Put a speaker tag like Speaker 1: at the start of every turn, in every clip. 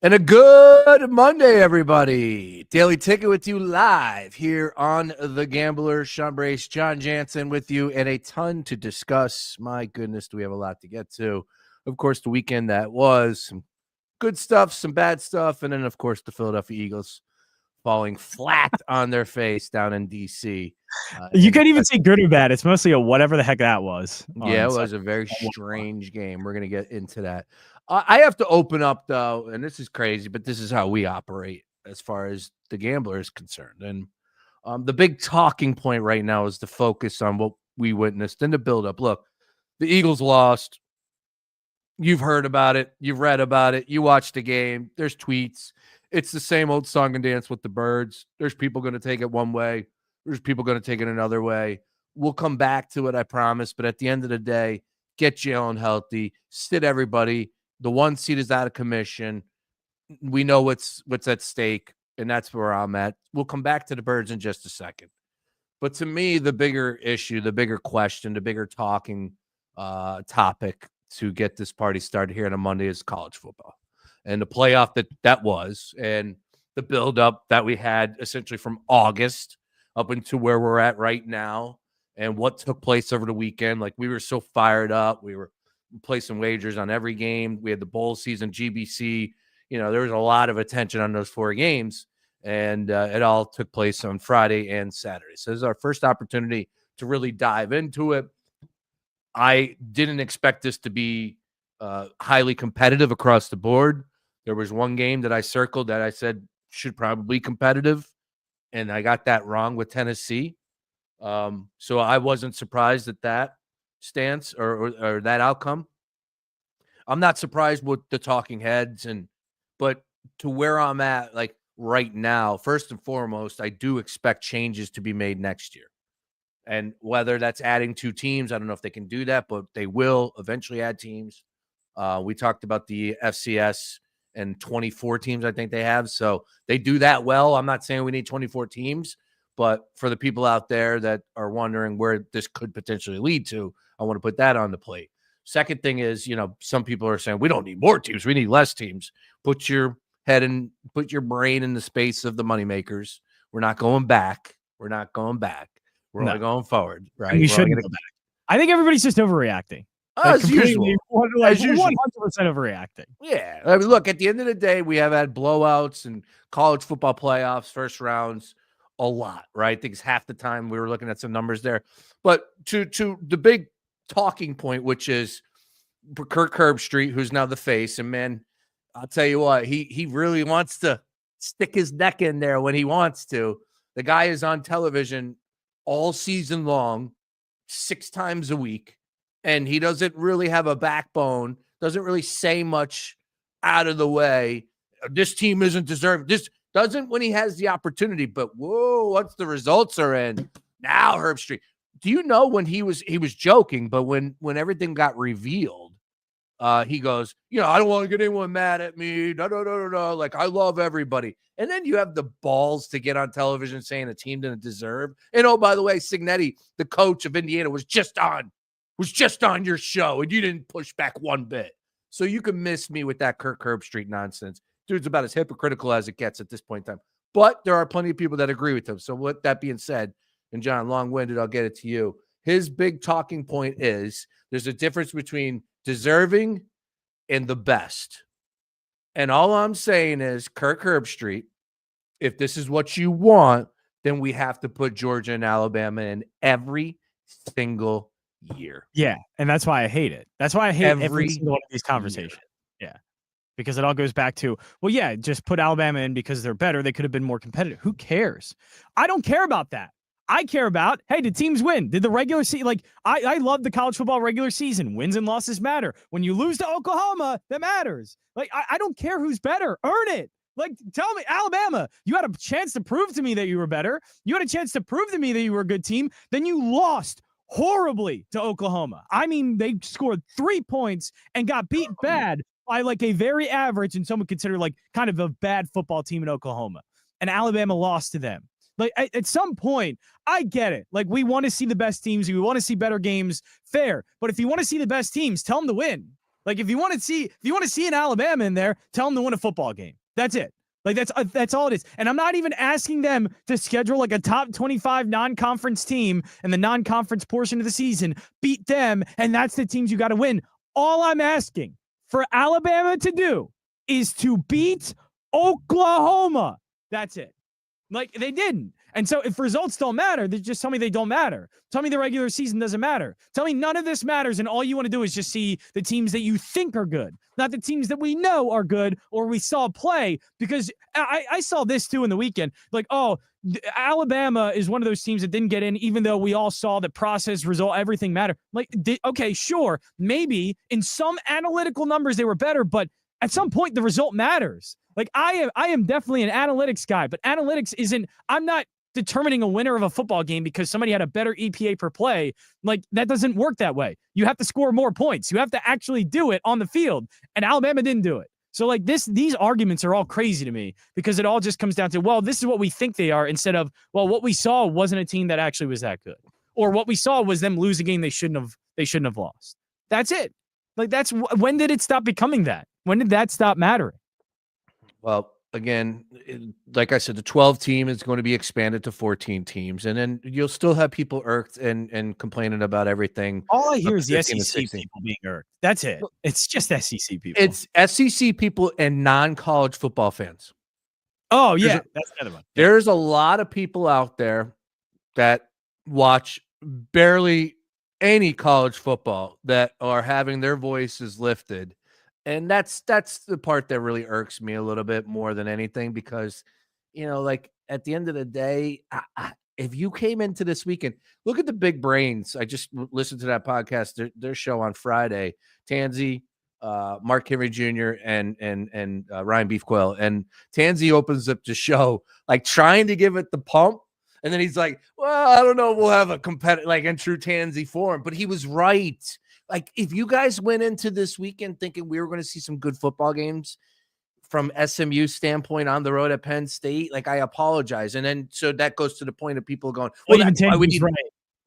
Speaker 1: And a good Monday, everybody. Daily Ticket with you live here on The Gambler. Sean Brace, John Jansen with you, and a ton to discuss. My goodness, do we have a lot to get to. Of course, the weekend that was, some good stuff, some bad stuff, and then, of course, the Philadelphia Eagles falling flat on their face down in D.C.
Speaker 2: You can't even say good or bad. It's mostly a whatever the heck that was.
Speaker 1: Yeah, it was a very strange game. We're going to get into that. I have to open up, though, and this is crazy, but this is how we operate as far as the gambler is concerned. And the big talking point right now is to focus on what we witnessed in the buildup. Look, the Eagles lost. You've heard about it. You've read about it. You watched the game. There's tweets. It's the same old song and dance with the birds. There's people going to take it one way. There's people going to take it another way. We'll come back to it, I promise. But at the end of the day, get Jalen healthy, sit everybody. The one seat is out of commission. We know what's at stake, and that's where I'm at. We'll come back to the birds in just a second. But to me, the bigger issue, the bigger question, the bigger talking topic to get this party started here on a Monday is college football and the playoff that was, and the buildup that we had essentially from August up into where we're at right now, and what took place over the weekend. Like, we were so fired up. We were placing wagers on every game. We had the bowl season, GBC. You know, there was a lot of attention on those 4 games, and it all took place on Friday and Saturday. So this is our first opportunity to really dive into it. I didn't expect this to be highly competitive across the board. There was one game that I circled that I said should probably be competitive, and I got that wrong with Tennessee. So I wasn't surprised at that stance or that outcome. I'm not surprised with the talking heads, but to where I'm at, like right now, first and foremost, I do expect changes to be made next year. And whether that's adding 2 teams, I don't know if they can do that, but they will eventually add teams. We talked about the FCS and 24 teams I think they have. So they do that well. I'm not saying we need 24 teams, but for the people out there that are wondering where this could potentially lead to, I want to put that on the plate. Second thing is, you know, some people are saying we don't need more teams. We need less teams. Put your head and put your brain in the space of the moneymakers. We're not going back. We're not going back. We're only going forward, right?
Speaker 2: We shouldn't go back. I think everybody's just overreacting.
Speaker 1: As usual.
Speaker 2: Like 100% overreacting.
Speaker 1: Yeah. I mean, look, at the end of the day, we have had blowouts and college football playoffs, first rounds, a lot, right? I think it's half the time. We were looking at some numbers there. But to the big talking point, which is Kirk Herbstreit, who's now the face, and man, I'll tell you what, he really wants to stick his neck in there when he wants to. The guy is on television all season long, 6 times a week, and he doesn't really have a backbone, doesn't really say much out of the way. This team isn't deserving. This doesn't when he has the opportunity, but whoa, once the results are in, now Herbstreit. Do you know when he was joking, but when everything got revealed, he goes, you know, I don't want to get anyone mad at me. No. Like, I love everybody. And then you have the balls to get on television saying a team didn't deserve. And oh, by the way, Cignetti, the coach of Indiana, was just on your show, and you didn't push back one bit. So you can miss me with that Kirk Herbstreit nonsense. Dude's about as hypocritical as it gets at this point in time. But there are plenty of people that agree with him. So with that being said, and John, long-winded, I'll get it to you. His big talking point is there's a difference between deserving and the best. And all I'm saying is, Kirk Herbstreit, if this is what you want, then we have to put Georgia and Alabama in every single year.
Speaker 2: Yeah, and that's why I hate it. That's why I hate every single one of these conversations. Yeah, because it all goes back to, well, yeah, just put Alabama in because they're better. They could have been more competitive. Who cares? I don't care about that. I care about, hey, did teams win? Did the regular season, like, I love the college football regular season. Wins and losses matter. When you lose to Oklahoma, that matters. Like, I don't care who's better. Earn it. Like, tell me, Alabama, you had a chance to prove to me that you were better. You had a chance to prove to me that you were a good team. Then you lost horribly to Oklahoma. I mean, they scored 3 points and got beat bad by like a very average, and some would consider like kind of a bad football team in Oklahoma. And Alabama lost to them. Like, at some point, I get it. Like, we want to see the best teams. We want to see better games. Fair. But if you want to see the best teams, tell them to win. Like if you want to see an Alabama in there, tell them to win a football game. That's it. Like that's all it is. And I'm not even asking them to schedule like a top 25 non-conference team in the non-conference portion of the season, beat them, and that's the teams you got to win. All I'm asking for Alabama to do is to beat Oklahoma. That's it. Like they didn't. And so if results don't matter, they just tell me they don't matter. Tell me the regular season doesn't matter. Tell me none of this matters. And all you want to do is just see the teams that you think are good, not the teams that we know are good or we saw play. Because I saw this too in the weekend. Like, oh, Alabama is one of those teams that didn't get in, even though we all saw the process, result, everything matter. Like, okay, sure. Maybe in some analytical numbers they were better, but at some point the result matters. Like I am definitely an analytics guy, but analytics isn't, I'm not determining a winner of a football game because somebody had a better EPA per play. Like that doesn't work that way. You have to score more points. You have to actually do it on the field, and Alabama didn't do it. So like these arguments are all crazy to me because it all just comes down to, well, this is what we think they are, instead of, well, what we saw wasn't a team that actually was that good, or what we saw was them lose a game they shouldn't have lost. That's it. Like when did it stop becoming that? When did that stop mattering?
Speaker 1: Well, again, like I said, the 12 team is going to be expanded to 14 teams, and then you'll still have people irked and complaining about everything.
Speaker 2: All I hear is the SEC people being irked. That's it. It's just SEC people.
Speaker 1: It's SEC people and non-college football fans.
Speaker 2: Oh, yeah. That's another one.
Speaker 1: There's a lot of people out there that watch barely any college football that are having their voices lifted. And that's the part that really irks me a little bit more than anything, because, like at the end of the day, if you came into this weekend, look at the big brains. I just listened to that podcast, their show on Friday, Tansy, Mark Henry Jr. and Ryan Beefquell. And Tansy opens up the show like trying to give it the pump. And then he's like, well, I don't know, we'll have a competitive, like in true Tansy form. But he was right. Like, if you guys went into this weekend thinking we were going to see some good football games from SMU standpoint on the road at Penn State, like, I apologize. And then, so that goes to the point of people going, well,
Speaker 2: even Tennessee, right.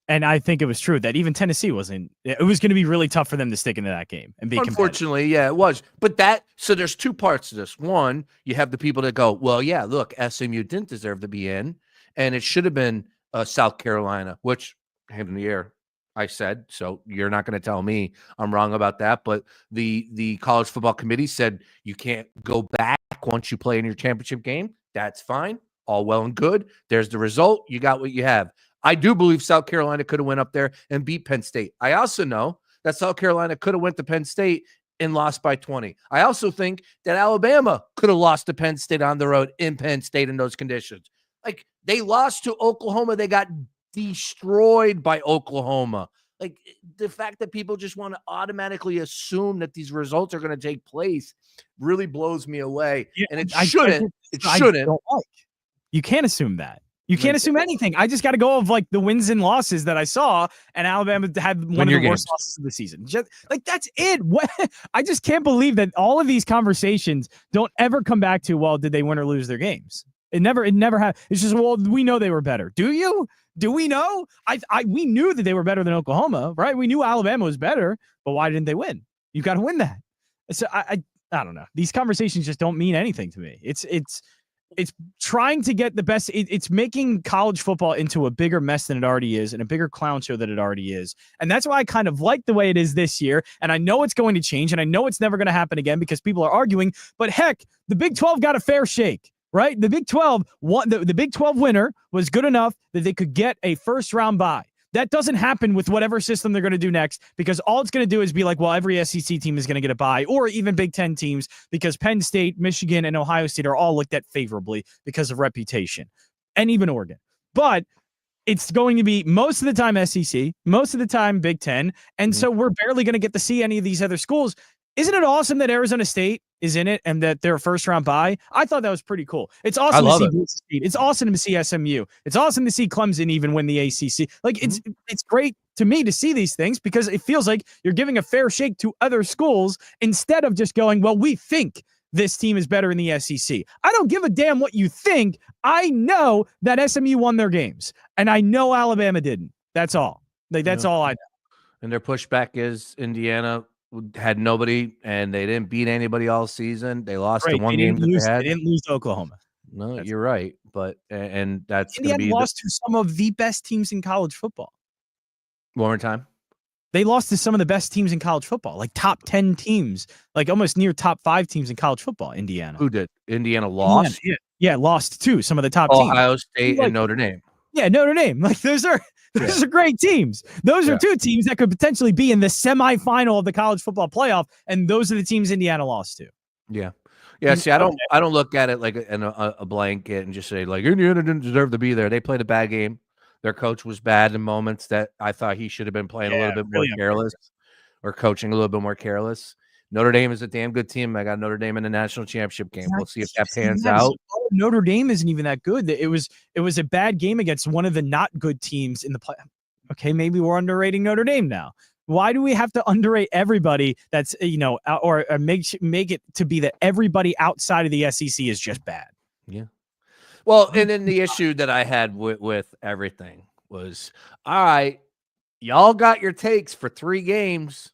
Speaker 2: And I think it was true that even Tennessee wasn't, it was going to be really tough for them to stick into that game and be
Speaker 1: unfortunately, yeah, it was. But so there's two parts to this. One, you have the people that go, well, yeah, look, SMU didn't deserve to be in, and it should have been South Carolina, which, hand in the air, I said, so you're not going to tell me I'm wrong about that. But the college football committee said you can't go back once you play in your championship game. That's fine. All well and good. There's the result. You got what you have. I do believe South Carolina could have went up there and beat Penn State. I also know that South Carolina could have went to Penn State and lost by 20. I also think that Alabama could have lost to Penn State on the road in Penn State in those conditions. Like, they lost to Oklahoma. They got destroyed by Oklahoma. Like, the fact that people just want to automatically assume that these results are going to take place really blows me away. Yeah, and it shouldn't.
Speaker 2: You can't assume that. You can't assume anything. I just got to go of like the wins and losses that I saw, and Alabama had one of the worst losses of the season. Just like, that's it. I just can't believe that all of these conversations don't ever come back to, well, did they win or lose their games? It never had. It's just, well, we know they were better. Do you? Do we know? We knew that they were better than Oklahoma, right? We knew Alabama was better, but why didn't they win? You got to win that. So I don't know. These conversations just don't mean anything to me. It's trying to get the best. It's making college football into a bigger mess than it already is, and a bigger clown show than it already is. And that's why I kind of like the way it is this year. And I know it's going to change, and I know it's never going to happen again because people are arguing. But heck, the Big 12 got a fair shake. Right? The Big 12 the Big 12 winner was good enough that they could get a first round bye. That doesn't happen with whatever system they're going to do next, because all it's going to do is be like, well, every SEC team is going to get a bye, or even Big 10 teams, because Penn State, Michigan, and Ohio State are all looked at favorably because of reputation, and even Oregon. But it's going to be most of the time SEC, most of the time Big 10, and so we're barely going to get to see any of these other schools. Isn't it awesome that Arizona State is in it and that they're a first round bye? I thought that was pretty cool. It's awesome to see Boise State. It's awesome to see SMU. It's awesome to see Clemson even win the ACC. Like, it's great to me to see these things, because it feels like you're giving a fair shake to other schools instead of just going, well, we think this team is better in the SEC. I don't give a damn what you think. I know that SMU won their games, and I know Alabama didn't. That's all. Like, that's all I know.
Speaker 1: And their pushback is Indiana had nobody, and they didn't beat anybody all season. They lost the one
Speaker 2: They
Speaker 1: game
Speaker 2: didn't
Speaker 1: that they
Speaker 2: lose.
Speaker 1: had.
Speaker 2: They didn't lose to Oklahoma.
Speaker 1: No, you're right, but and that's going to
Speaker 2: Indiana
Speaker 1: be
Speaker 2: lost to some of the best teams in college football.
Speaker 1: one more time.
Speaker 2: They lost to some of the best teams in college football, like top 10 teams, like almost near top 5 teams in college football. Indiana.
Speaker 1: Who did? Indiana lost.
Speaker 2: Yeah, lost to some of the top teams.
Speaker 1: Ohio State and Notre Dame.
Speaker 2: Yeah, Notre Dame. Like those are great teams. Those are two teams that could potentially be in the semifinal of the college football playoff, and those are the teams Indiana lost to.
Speaker 1: Yeah. Yeah, see, I don't look at it like a blanket and just say like Indiana didn't deserve to be there. They played a bad game. Their coach was bad in moments that I thought he should have been playing a little bit more careless or coaching a little bit more careless. Notre Dame is a damn good team. I got Notre Dame in the national championship game. We'll see if that pans out.
Speaker 2: Notre Dame isn't even that good. It was a bad game against one of the not good teams in the play. Okay, maybe we're underrating Notre Dame now. Why do we have to underrate everybody that's, or make it to be that everybody outside of the SEC is just bad?
Speaker 1: Yeah. Well, and then the issue that I had with everything was, all right, y'all got your takes for 3 games.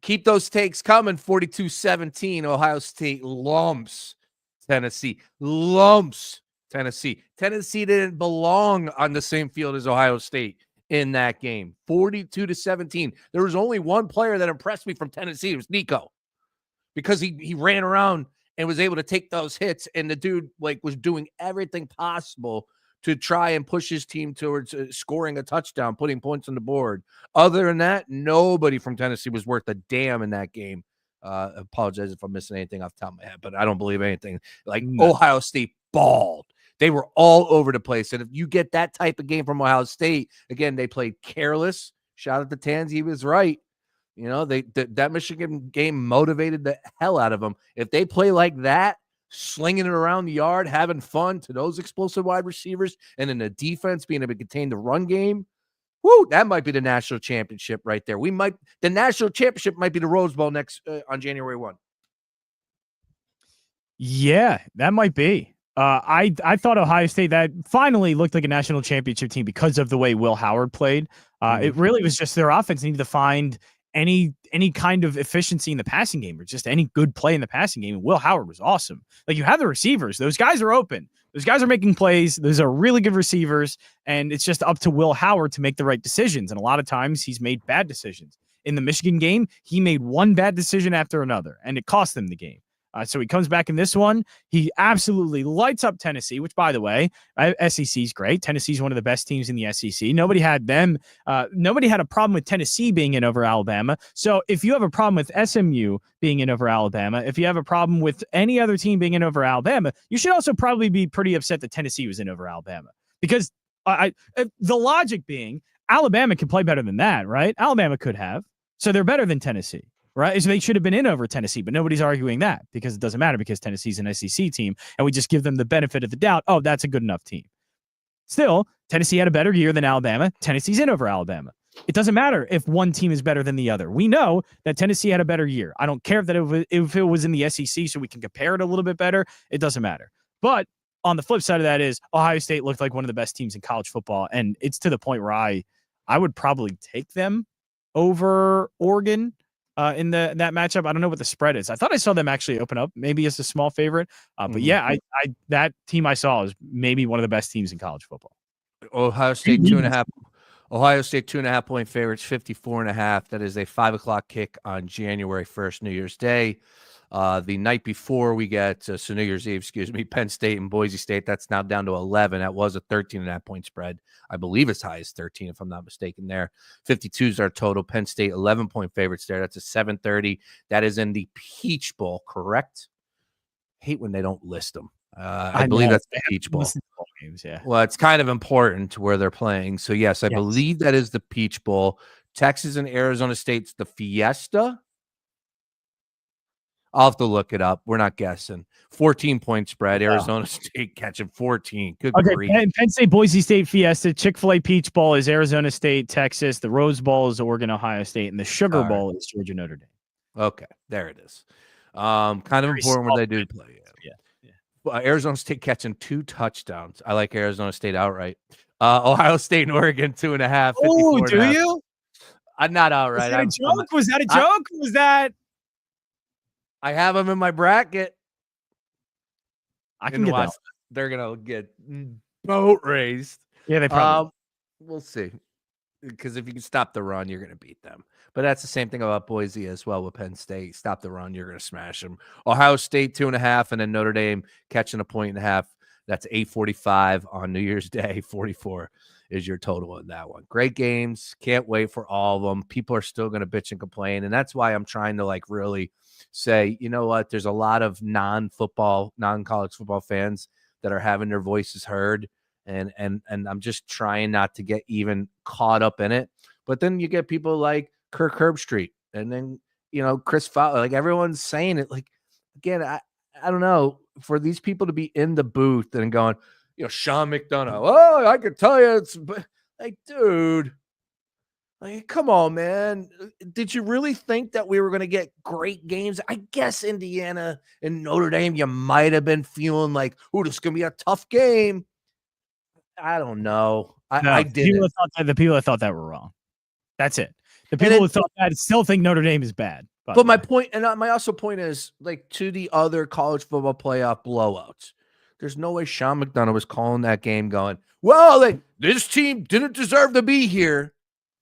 Speaker 1: Keep those takes coming. 42-17, Ohio State lumps Tennessee. Tennessee didn't belong on the same field as Ohio State in that game. 42-17. There was only one player that impressed me from Tennessee. It was Nico, because he ran around and was able to take those hits, and the dude was doing everything possible to try and push his team towards scoring a touchdown, putting points on the board. Other than that, nobody from Tennessee was worth a damn in that game. Apologize if I'm missing anything off the top of my head, but I don't believe anything. Ohio State balled. They were all over the place. And if you get that type of game from Ohio State, again, they played careless. Shout out to Tanzi, he was right. That Michigan game motivated the hell out of them. If they play like that, slinging it around the yard, having fun to those explosive wide receivers, and then the defense being able to contain the run game, that might be the national championship right there. The national championship might be the Rose Bowl next on January 1.
Speaker 2: Yeah, that might be. I thought Ohio State that finally looked like a national championship team because of the way Will Howard played. It really was just their offense needed to find any kind of efficiency in the passing game or just any good play in the passing game. And Will Howard was awesome. Like, you have the receivers. Those guys are open. Those guys are making plays. Those are really good receivers. And it's just up to Will Howard to make the right decisions. And a lot of times he's made bad decisions. In the Michigan game, he made one bad decision after another, and it cost them the game. So he comes back in this one. He absolutely lights up Tennessee, which, by the way, SEC is great. Tennessee is one of the best teams in the SEC. Nobody had them. Nobody had a problem with Tennessee being in over Alabama. So if you have a problem with SMU being in over Alabama, if you have a problem with any other team being in over Alabama, you should also probably be pretty upset that Tennessee was in over Alabama. Because the logic being, Alabama can play better than that, right? Alabama could have. So they're better than Tennessee. Right? So they should have been in over Tennessee, but nobody's arguing that because it doesn't matter because Tennessee's an SEC team and we just give them the benefit of the doubt. Oh, that's a good enough team. Still, Tennessee had a better year than Alabama. Tennessee's in over Alabama. It doesn't matter if one team is better than the other. We know that Tennessee had a better year. I don't care if it was in the SEC so we can compare it a little bit better. It doesn't matter. But on the flip side of that is Ohio State looked like one of the best teams in college football, and it's to the point where I would probably take them over Oregon. In that matchup. I don't know what the spread is. I thought I saw them actually open up maybe as a small favorite. But yeah, that team I saw is maybe one of the best teams in college football.
Speaker 1: Ohio State 2.5. Ohio State 2.5 point favorites, 54.5. That is a 5:00 kick on January 1st, New Year's Day. The night before we get so New Year's Eve, Penn State and Boise State. That's now down to 11. That was a 13.5 point spread. I believe as high as 13, if I'm not mistaken there. 52 is our total. Penn State 11-point favorites there. That's a 7:30. That is in the Peach Bowl, correct? Hate when they don't list them. I believe that's the Peach Bowl.
Speaker 2: Games, yeah.
Speaker 1: Well, it's kind of important to where they're playing. So yes, I believe that is the Peach Bowl. Texas and Arizona State's the Fiesta. I'll have to look it up. We're not guessing. 14-point spread. Arizona State catching 14. Good grief.
Speaker 2: Penn State, Boise State Fiesta. Chick-fil-A Peach Bowl is Arizona State, Texas. The Rose Bowl is Oregon, Ohio State. And the Sugar Bowl is Georgia, Notre Dame.
Speaker 1: Okay, there it is. Kind of important where they do play. Yeah. Arizona State catching 2 touchdowns. I like Arizona State outright. Ohio State and Oregon 2.5.
Speaker 2: Oh, do you?
Speaker 1: I'm not all
Speaker 2: Was
Speaker 1: right.
Speaker 2: that a joke? Was that a joke? Was that?
Speaker 1: I have them in my bracket.
Speaker 2: I can get that.
Speaker 1: They're gonna get boat raced.
Speaker 2: Yeah, they probably.
Speaker 1: We'll see. Because if you can stop the run, you're going to beat them. But that's the same thing about Boise as well with Penn State. Stop the run, you're going to smash them. Ohio State 2.5, and then Notre Dame catching a 1.5. That's 8:45 on New Year's Day. 44 is your total in that one. Great games. Can't wait for all of them. People are still going to bitch and complain, and that's why I'm trying to like really say, you know what? There's a lot of non-football, non-college football fans that are having their voices heard. And I'm just trying not to get even caught up in it. But then you get people like Kirk Herbstreit, and then Chris Fowler. Like everyone's saying it. Like again, I don't know, for these people to be in the booth and going, Sean McDonough. Oh, I could tell you it's like, dude. Like, come on, man. Did you really think that we were going to get great games? I guess Indiana and Notre Dame, you might have been feeling like, oh, this is going to be a tough game. I don't know. I didn't.
Speaker 2: The people that thought that were wrong. That's it. The people who thought that still think Notre Dame is bad.
Speaker 1: But my point, and my also point is, like, to the other college football playoff blowouts, there's no way Sean McDonough was calling that game going, well, this team didn't deserve to be here,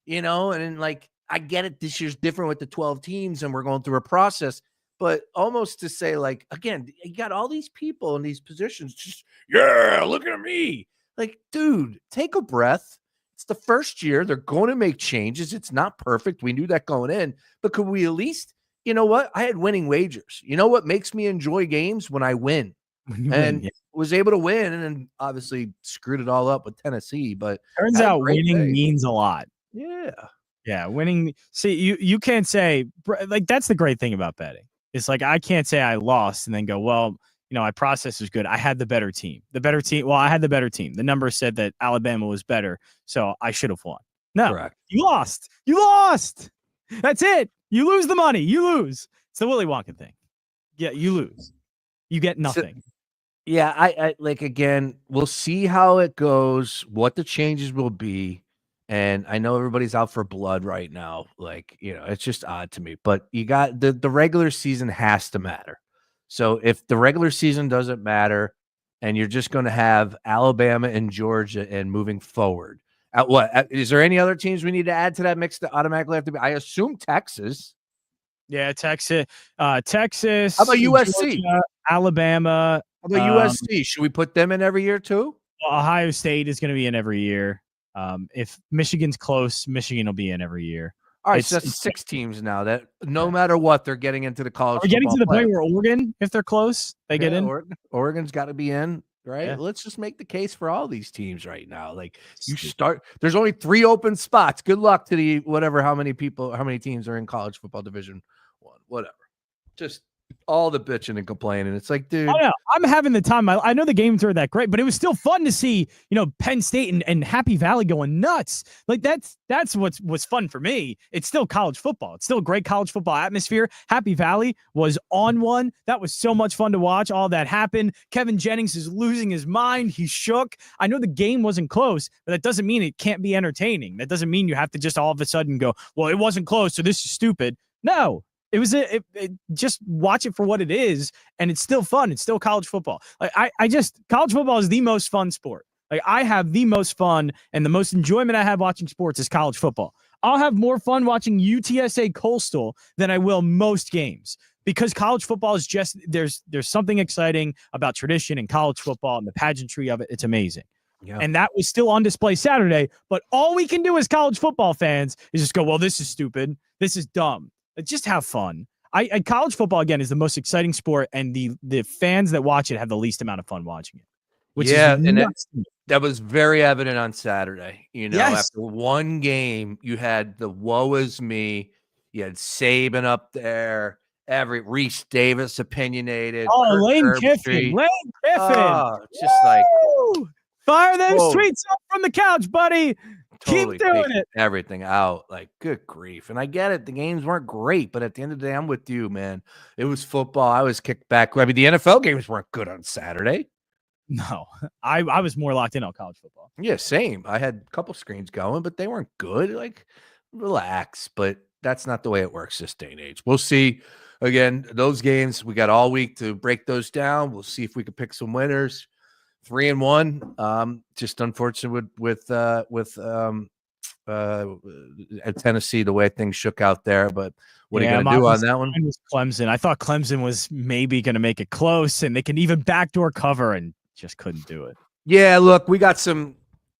Speaker 1: and like, I get it. This year's different with the 12 teams and we're going through a process, but almost to say, like, again, you got all these people in these positions. Just, yeah, look at me. Like, dude, take a breath. It's the first year. They're going to make changes. It's not perfect. We knew that going in. But could we at least, you know what? I had winning wagers. You know what makes me enjoy games? When I win. Was able to win, and then obviously screwed it all up with Tennessee. But
Speaker 2: turns out winning means a lot.
Speaker 1: Yeah.
Speaker 2: Yeah, winning. See, you can't say, like, that's the great thing about betting. It's like, I can't say I lost and then go, well, my process was good. I had the better team. Well, I had the better team. The numbers said that Alabama was better, so I should have won. No, correct. You lost. That's it. You lose the money. You lose. It's the Willy Wonka thing. Yeah, you lose. You get nothing.
Speaker 1: Yeah, I like, again, we'll see how it goes, what the changes will be. And I know everybody's out for blood right now. Like, it's just odd to me. But you got the regular season has to matter. So if the regular season doesn't matter and you're just going to have Alabama and Georgia and moving forward, is there any other teams we need to add to that mix that automatically have to be? I assume Texas.
Speaker 2: Yeah, Texas. Texas.
Speaker 1: How about USC?
Speaker 2: Georgia, Alabama.
Speaker 1: How about USC? Should we put them in every year too?
Speaker 2: Well, Ohio State is going to be in every year. If Michigan's close, Michigan will be in every year.
Speaker 1: All right, so that's 6 teams now that no matter what, they're getting into the college.
Speaker 2: We're getting to the point where Oregon, if they're close, they get in.
Speaker 1: Oregon's got to be in, right? Yeah. Let's just make the case for all these teams right now. Like, there's only 3 open spots. Good luck to the how many teams are in college football Division 1, whatever. Just all the bitching and complaining. It's like, dude,
Speaker 2: I'm having the time. I know the games are that great, but it was still fun to see, Penn State and Happy Valley going nuts. Like, that's what's fun for me. It's still college football. It's still a great college football atmosphere. Happy Valley was on one. That was so much fun to watch. All that happened. Kevin Jennings is losing his mind. He shook. I know the game wasn't close, but that doesn't mean it can't be entertaining. That doesn't mean you have to just all of a sudden go, well, it wasn't close, so this is stupid. No. It was just watch it for what it is, and it's still fun. It's still college football. Like, college football is the most fun sport. Like, I have the most fun and the most enjoyment I have watching sports is college football. I'll have more fun watching UTSA Coastal than I will most games, because college football is just there's something exciting about tradition and college football and the pageantry of it. It's amazing. Yeah. And that was still on display Saturday. But all we can do as college football fans is just go, well, this is stupid. This is dumb. Just have fun. College football, again, is the most exciting sport, and the fans that watch it have the least amount of fun watching it. Which is
Speaker 1: and that was very evident on Saturday. After one game, you had the woe is me. You had Saban up there. Reese Davis opinionated.
Speaker 2: Lane Kiffin.
Speaker 1: Just like,
Speaker 2: fire those tweets up from the couch, buddy.
Speaker 1: Totally
Speaker 2: keep doing it.
Speaker 1: Everything out. Like, good grief. And I get it. The games weren't great, but at the end of the day, I'm with you, man. It was football. I was kicked back. I mean, the NFL games weren't good on Saturday.
Speaker 2: No, I was more locked in on college football.
Speaker 1: Yeah, same. I had a couple screens going, but they weren't good. Like, relax, but that's not the way it works this day and age. We'll see. Again, those games, we got all week to break those down. We'll see if we can pick some winners. 3-1. Just unfortunate with at Tennessee, the way things shook out there. But what are you going to do on that one?
Speaker 2: Was Clemson. I thought Clemson was maybe going to make it close, and they can even backdoor cover, and just couldn't do it.
Speaker 1: Yeah, look, we got some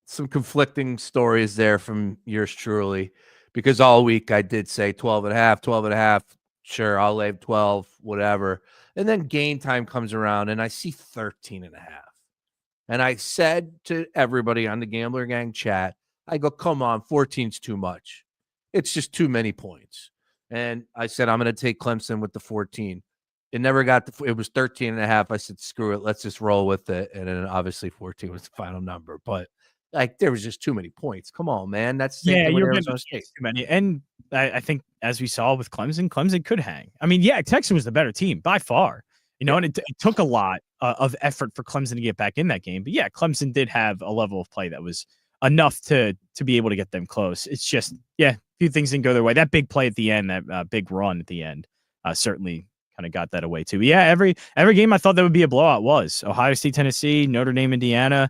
Speaker 1: conflicting stories there from yours truly, because all week I did say 12.5. Sure, I'll lay 12, whatever. And then game time comes around and I see 13.5. And I said to everybody on the Gambler Gang chat, I go, come on, 14's too much. It's just too many points. And I said, I'm going to take Clemson with the 14. It never got it was 13.5. I said, screw it. Let's just roll with it. And then obviously 14 was the final number. But like, there was just too many points. Come on, man. That's the same thing with Arizona State.
Speaker 2: Too many. And I think, as we saw with Clemson could hang. I mean, yeah, Texas was the better team by far. And it took a lot of effort for Clemson to get back in that game. But yeah, Clemson did have a level of play that was enough to be able to get them close. It's just, a few things didn't go their way. That big play at the end, that big run at the end, certainly kind of got that away too. But yeah, every game I thought that would be a blowout was Ohio State, Tennessee, Notre Dame, Indiana,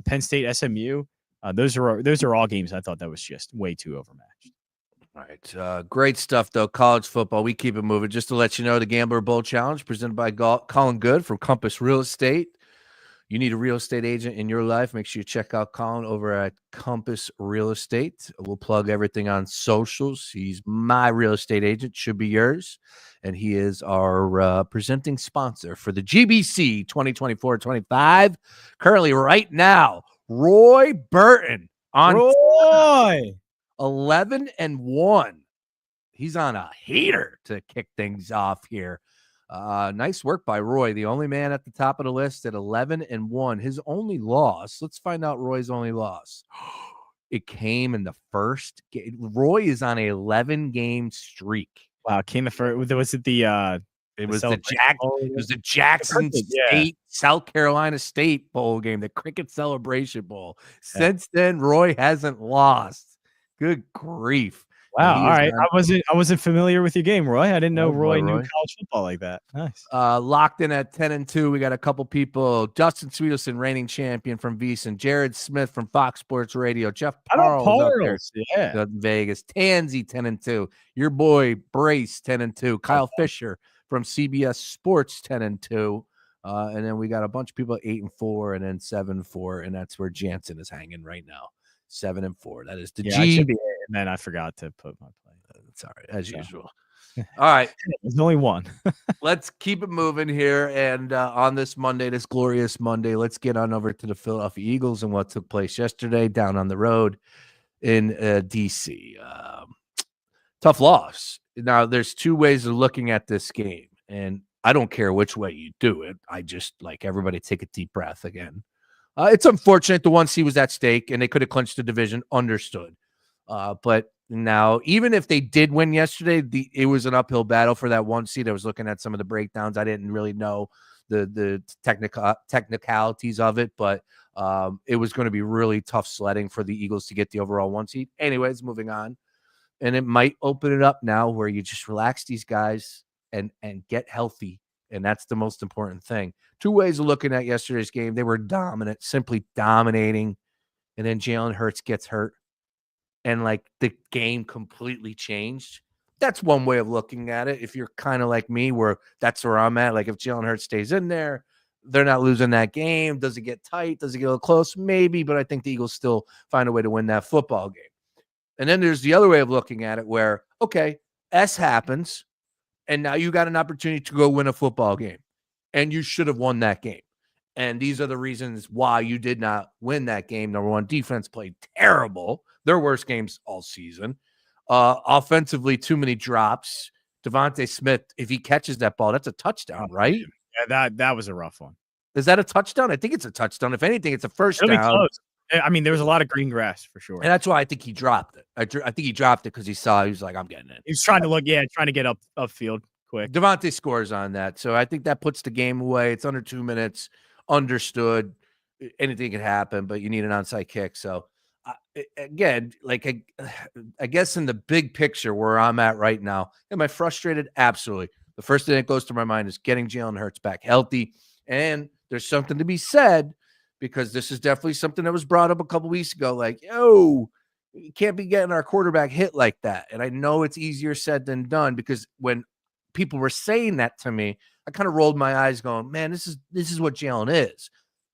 Speaker 2: Penn State, SMU. Those are all games I thought that was just way too overmatched.
Speaker 1: All right. Great stuff, though. College football. We keep it moving. Just to let you know, the Gambler Bowl Challenge presented by Colin Good from Compass Real Estate. You need a real estate agent in your life. Make sure you check out Colin over at Compass Real Estate. We'll plug everything on socials. He's my real estate agent. Should be yours. And he is our presenting sponsor for the GBC 2024-25. Currently, right now, Roy Burton on
Speaker 2: Roy.
Speaker 1: 11-1. He's on a heater to kick things off here. Nice work by Roy, the only man at the top of the list at 11-1. His only loss. Let's find out Roy's only loss. It came in the first game. Roy is on an 11-game streak.
Speaker 2: Wow, came the first. Was it the?
Speaker 1: It was the Jackson State, South Carolina State bowl game, the Cricket Celebration Bowl. Since then, Roy hasn't lost. Good grief.
Speaker 2: Wow. All right. I wasn't familiar with your game, Roy. I didn't know Roy knew college football like that. Nice.
Speaker 1: Locked in at 10-2. We got a couple people. Justin Sweetelson, reigning champion from VEASAN. Jared Smith from Fox Sports Radio. Jeff Parles out there in Vegas. Tansy 10-2. Your boy Brace 10-2. Kyle Fisher from CBS Sports 10-2. And then we got a bunch of people 8-4 and then 7-4. And that's where Jansen is hanging right now. 7-4. That is the G.
Speaker 2: And then I forgot to put my play.
Speaker 1: Sorry, as usual. All right.
Speaker 2: There's only one.
Speaker 1: Let's keep it moving here. And on this Monday, this glorious Monday, let's get on over to the Philadelphia Eagles and what took place yesterday down on the road in D.C. Tough loss. Now, there's two ways of looking at this game, and I don't care which way you do it. I just like everybody take a deep breath again. It's unfortunate the 1 seed was at stake, and they could have clinched the division. Understood. But now, even if they did win yesterday, it was an uphill battle for that 1 seed. I was looking at some of the breakdowns. I didn't really know the technicalities of it, but it was going to be really tough sledding for the Eagles to get the overall 1 seed. Anyways, moving on. And it might open it up now where you just relax these guys and get healthy. And that's the most important thing. Two ways of looking at yesterday's game. They were dominant, simply dominating. And then Jalen Hurts gets hurt. And like the game completely changed. That's one way of looking at it. If you're kind of like me, where that's where I'm at. Like if Jalen Hurts stays in there, they're not losing that game. Does it get tight? Does it get a little close? Maybe, but I think the Eagles still find a way to win that football game. And then there's the other way of looking at it where, okay, S happens. And now you got an opportunity to go win a football game. And you should have won that game. And these are the reasons why you did not win that game. Number one, defense played terrible. Their worst games all season. Offensively, too many drops. Devontae Smith, if he catches that ball, that's a touchdown, right?
Speaker 2: Yeah, that was a rough one.
Speaker 1: Is that a touchdown? I think it's a touchdown. If anything, it's a first down.
Speaker 2: Close. I mean, there was a lot of green grass for sure.
Speaker 1: And that's why I think he dropped it. I think he dropped it because he was like, I'm getting it.
Speaker 2: He was trying to get upfield quick.
Speaker 1: Devontae scores on that. So I think that puts the game away. It's under 2 minutes. Understood. Anything can happen, but you need an onside kick. So again, like I guess in the big picture where I'm at right now, am I frustrated? Absolutely. The first thing that goes to my mind is getting Jalen Hurts back healthy. And there's something to be said because this is definitely something that was brought up a couple weeks ago. Like, yo, you can't be getting our quarterback hit like that. And I know it's easier said than done because when people were saying that to me, I kind of rolled my eyes going, man, this is what Jalen is.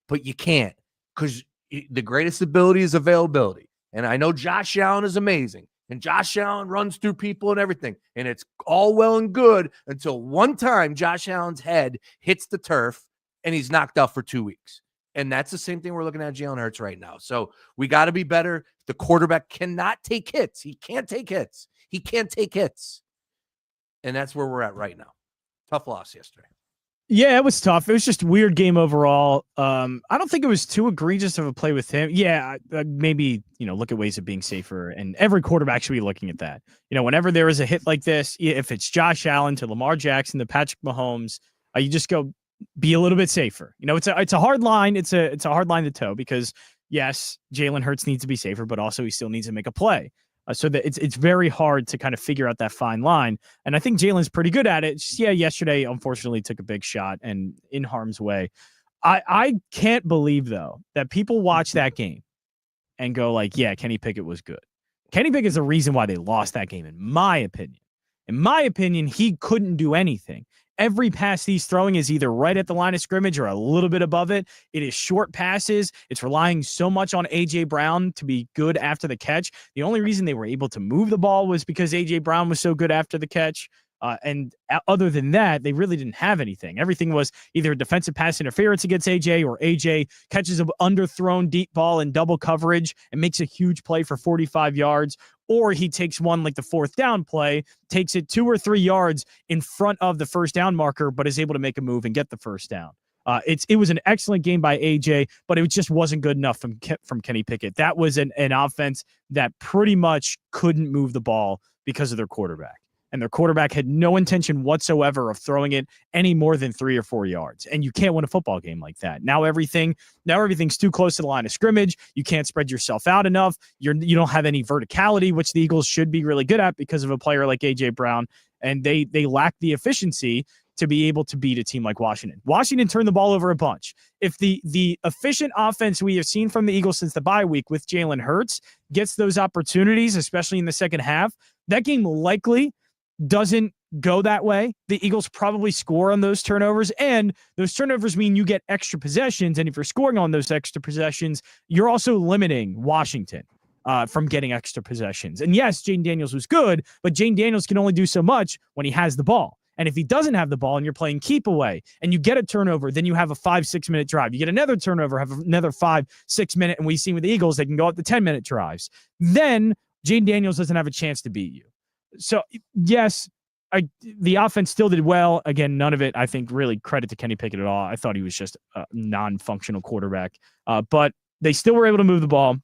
Speaker 1: But you can't because the greatest ability is availability. And I know Josh Allen is amazing. And Josh Allen runs through people and everything. And it's all well and good until one time Josh Allen's head hits the turf and he's knocked out for 2 weeks. And that's the same thing we're looking at Jalen Hurts right now. So we got to be better. The quarterback cannot take hits. He can't take hits. He can't take hits. And that's where we're at right now. Tough loss yesterday.
Speaker 2: Yeah, it was tough. It was just a weird game overall. I don't think it was too egregious of a play with him. Yeah, maybe, look at ways of being safer. And every quarterback should be looking at that. Whenever there is a hit like this, if it's Josh Allen to Lamar Jackson to Patrick Mahomes, you just go be a little bit safer. It's a hard line. It's a hard line to toe because, yes, Jalen Hurts needs to be safer, but also he still needs to make a play. So that it's very hard to kind of figure out that fine line. And I think Jalen's pretty good at it. Just, yesterday, unfortunately, took a big shot and in harm's way. I can't believe, though, that people watch that game and go like, yeah, Kenny Pickett was good. Kenny Pickett is the reason why they lost that game, in my opinion. In my opinion, he couldn't do anything. Every pass he's throwing is either right at the line of scrimmage or a little bit above it. It is short passes. It's relying so much on A.J. Brown to be good after the catch. The only reason they were able to move the ball was because A.J. Brown was so good after the catch. And other than that, they really didn't have anything. Everything was either defensive pass interference against A.J. or A.J. catches an underthrown deep ball in double coverage and makes a huge play for 45 yards. Or he takes one like the fourth down play, takes it 2 or 3 yards in front of the first down marker, but is able to make a move and get the first down. It was an excellent game by AJ, but it just wasn't good enough from Kenny Pickett. That was an offense that pretty much couldn't move the ball because of their quarterback. And their quarterback had no intention whatsoever of throwing it any more than 3 or 4 yards. And you can't win a football game like that. Now everything's too close to the line of scrimmage. You can't spread yourself out enough. You don't have any verticality, which the Eagles should be really good at because of a player like A.J. Brown. And they lack the efficiency to be able to beat a team like Washington. Washington turned the ball over a bunch. If the efficient offense we have seen from the Eagles since the bye week with Jalen Hurts gets those opportunities, especially in the second half, that game likely doesn't go that way. The Eagles probably score on those turnovers, and those turnovers mean you get extra possessions. And if you're scoring on those extra possessions, you're also limiting Washington from getting extra possessions. And yes, Jaden Daniels was good, but Jaden Daniels can only do so much when he has the ball. And if he doesn't have the ball and you're playing keep away and you get a turnover, then you have a 5-6 minute drive. You get another turnover, have another 5-6 minute, and we've seen with the Eagles, they can go up to 10-minute drives. Then Jaden Daniels doesn't have a chance to beat you. So, yes, the offense still did well. Again, none of it, I think, really credit to Kenny Pickett at all. I thought he was just a non-functional quarterback. But they still were able to move the ball,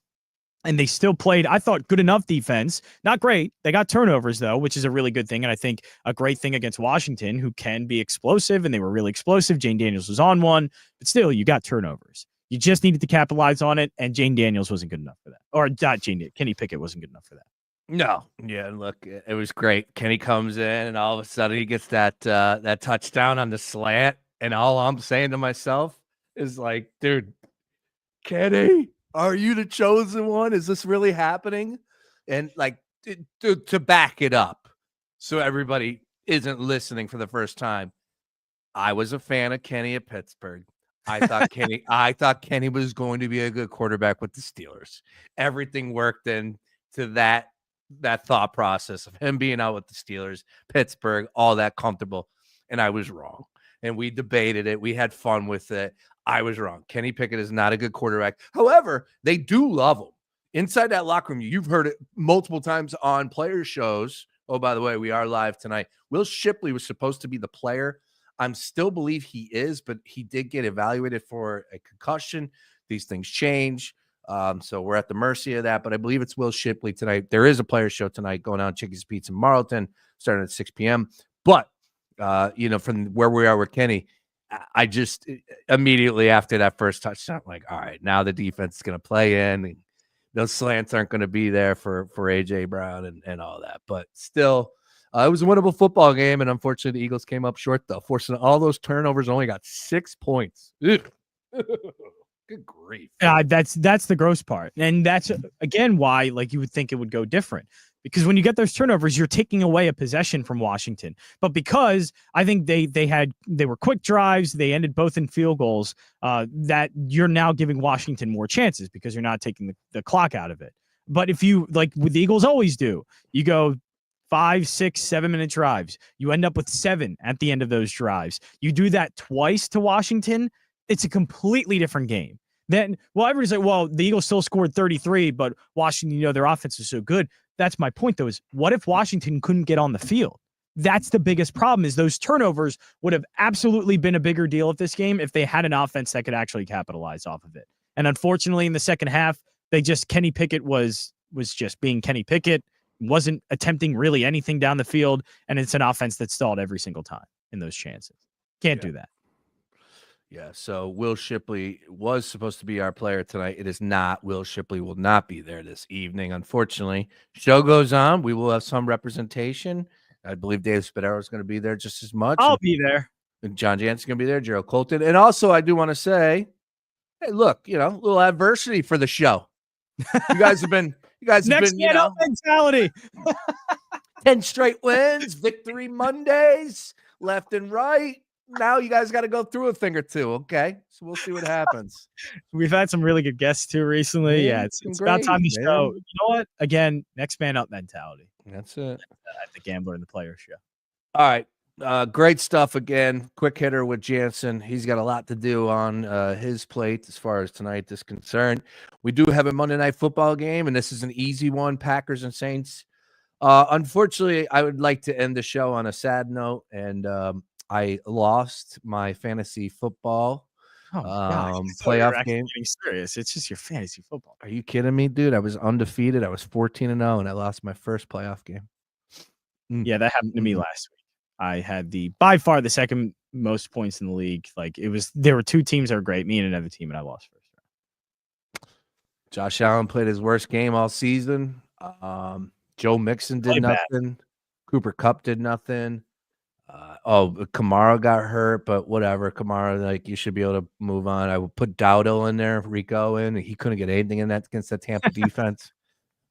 Speaker 2: and they still played, I thought, good enough defense. Not great. They got turnovers, though, which is a really good thing, and I think a great thing against Washington, who can be explosive, and they were really explosive. Jane Daniels was on one, but still, you got turnovers. You just needed to capitalize on it, and Jane Daniels wasn't good enough for that. Or not Kenny Pickett wasn't good enough for that.
Speaker 1: No. Yeah, look, it was great. Kenny comes in, and all of a sudden he gets that touchdown on the slant, and all I'm saying to myself is like, dude, Kenny, are you the chosen one? Is this really happening? And like to back it up so everybody isn't listening for the first time, I was a fan of Kenny at Pittsburgh. I thought Kenny was going to be a good quarterback with the Steelers. Everything worked into that thought process of him being out with the Steelers, Pittsburgh, all that comfortable. And I was wrong. And we debated it. We had fun with it. I was wrong. Kenny Pickett is not a good quarterback. However, they do love him. Inside that locker room, you've heard it multiple times on player shows. Oh, by the way, we are live tonight. Will Shipley was supposed to be the player. I still believe he is, but he did get evaluated for a concussion. These things change. So we're at the mercy of that, but I believe it's Will Shipley tonight. There is a player show tonight going on Chickies Pizza in Marlton, starting at 6 p.m. But, from where we are with Kenny, I just immediately after that first touchdown, like, all right, now the defense is going to play in and those slants aren't going to be there for AJ Brown and all that. But still, it was a winnable football game, and unfortunately, the Eagles came up short though, forcing all those turnovers. Only got 6 points. Ugh. Good grief.
Speaker 2: That's the gross part, and that's again why like you would think it would go different. Because when you get those turnovers, you're taking away a possession from Washington. But because I think they were quick drives, they ended both in field goals, that you're now giving Washington more chances because you're not taking the clock out of it. But if you, like what the Eagles always do, you go 5, 6, 7-minute drives. You end up with 7 at the end of those drives. You do that twice to Washington, it's a completely different game. Then, everybody's like, well, the Eagles still scored 33, but Washington, their offense is so good. That's my point, though, is what if Washington couldn't get on the field? That's the biggest problem, is those turnovers would have absolutely been a bigger deal at this game if they had an offense that could actually capitalize off of it. And unfortunately, in the second half, Kenny Pickett was just being Kenny Pickett, wasn't attempting really anything down the field, and it's an offense that stalled every single time in those chances. Can't do that.
Speaker 1: Yeah, so Will Shipley was supposed to be our player tonight. It is not. Will Shipley will not be there this evening, unfortunately. Show goes on. We will have some representation. I believe Dave Spadaro is going to be there just as much.
Speaker 2: I'll be there.
Speaker 1: And John Jansen's going to be there, Gerald Colton. And also, I do want to say, hey, look, a little adversity for the show. You guys have been,
Speaker 2: Next mentality.
Speaker 1: 10 straight wins, victory Mondays, left and right. Now you guys got to go through a thing or two, okay? So we'll see what happens.
Speaker 2: We've had some really good guests too recently. Yeah, it's about time to show. You know what? Again, next man up mentality.
Speaker 1: That's it.
Speaker 2: At the Gambler and the Player show.
Speaker 1: All right. Great stuff again. Quick hitter with Jansen. He's got a lot to do on his plate as far as tonight is concerned. We do have a Monday Night Football game, and this is an easy one, Packers and Saints. Unfortunately, I would like to end the show on a sad note, and I lost my fantasy football playoff game.
Speaker 2: Serious. It's just your fantasy football.
Speaker 1: Are you kidding me, dude? I was undefeated. I was 14-0, and I lost my first playoff game.
Speaker 2: Yeah, that happened to me last week. I had by far the second most points in the league. Like there were 2 teams that were great, me and another team, and I lost first round.
Speaker 1: Josh Allen played his worst game all season. Joe Mixon did nothing. Bad. Cooper Kupp did nothing. Kamara got hurt, but whatever. Kamara, you should be able to move on. I would put Dowdle in there, Rico in. He couldn't get anything in that against the Tampa defense.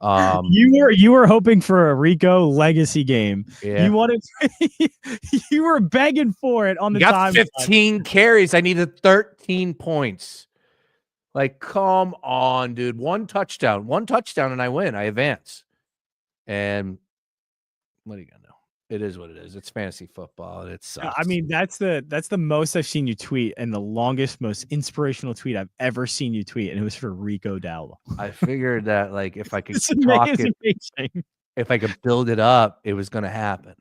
Speaker 2: You were hoping for a Rico legacy game.
Speaker 1: Yeah.
Speaker 2: You wanted you were begging for it on the time.
Speaker 1: 15 carries. I needed 13 points. Come on, dude. One touchdown, and I win. I advance. And what are you gonna do? It is what it is. It's fantasy football, and it sucks.
Speaker 2: I mean, that's the most I've seen you tweet, and the longest, most inspirational tweet I've ever seen you tweet, and it was for Rico Dowdle.
Speaker 1: I figured that if I could talk it, if I could build it up, it was going to happen,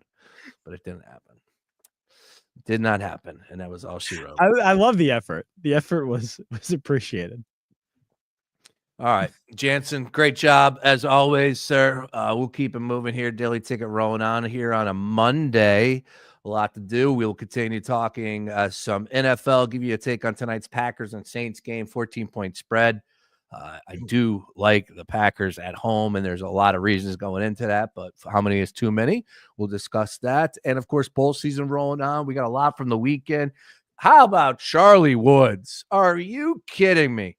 Speaker 1: but it didn't happen. It did not happen, and that was all she wrote.
Speaker 2: I love the effort. The effort was appreciated.
Speaker 1: All right, Jansen, great job as always, sir. We'll keep it moving here. Daily Ticket rolling on here on a Monday. A lot to do. We'll continue talking some NFL, give you a take on tonight's Packers and Saints game, 14-point spread. I do like the Packers at home, and there's a lot of reasons going into that, but how many is too many? We'll discuss that. And, of course, bowl season rolling on. We got a lot from the weekend. How about Charlie Woods? Are you kidding me?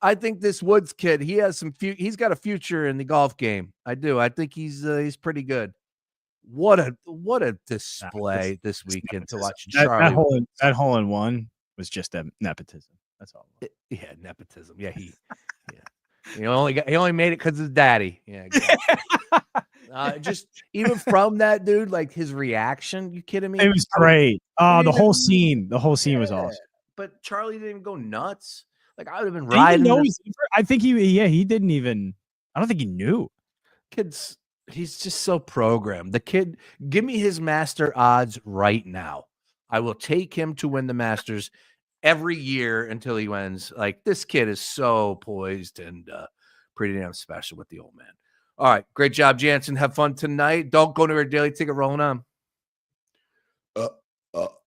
Speaker 1: I think this Woods kid, he has he's got a future in the golf game. I do. I think he's pretty good. What a display this weekend to watch Charlie.
Speaker 2: That hole in one was just a nepotism. That's all.
Speaker 1: Yeah, nepotism. Yeah, he only made it because of his daddy. Yeah. Just even from that dude, his reaction. You kidding me?
Speaker 2: It was great. The whole scene. The whole scene was awesome.
Speaker 1: But Charlie didn't even go nuts. I would have been riding.
Speaker 2: I think he didn't even. I don't think he knew.
Speaker 1: He's just so programmed. The kid, give me his master odds right now. I will take him to win the Masters every year until he wins. This kid is so poised and pretty damn special with the old man. All right, great job, Jansen. Have fun tonight. Don't go to our Daily Ticket rolling on.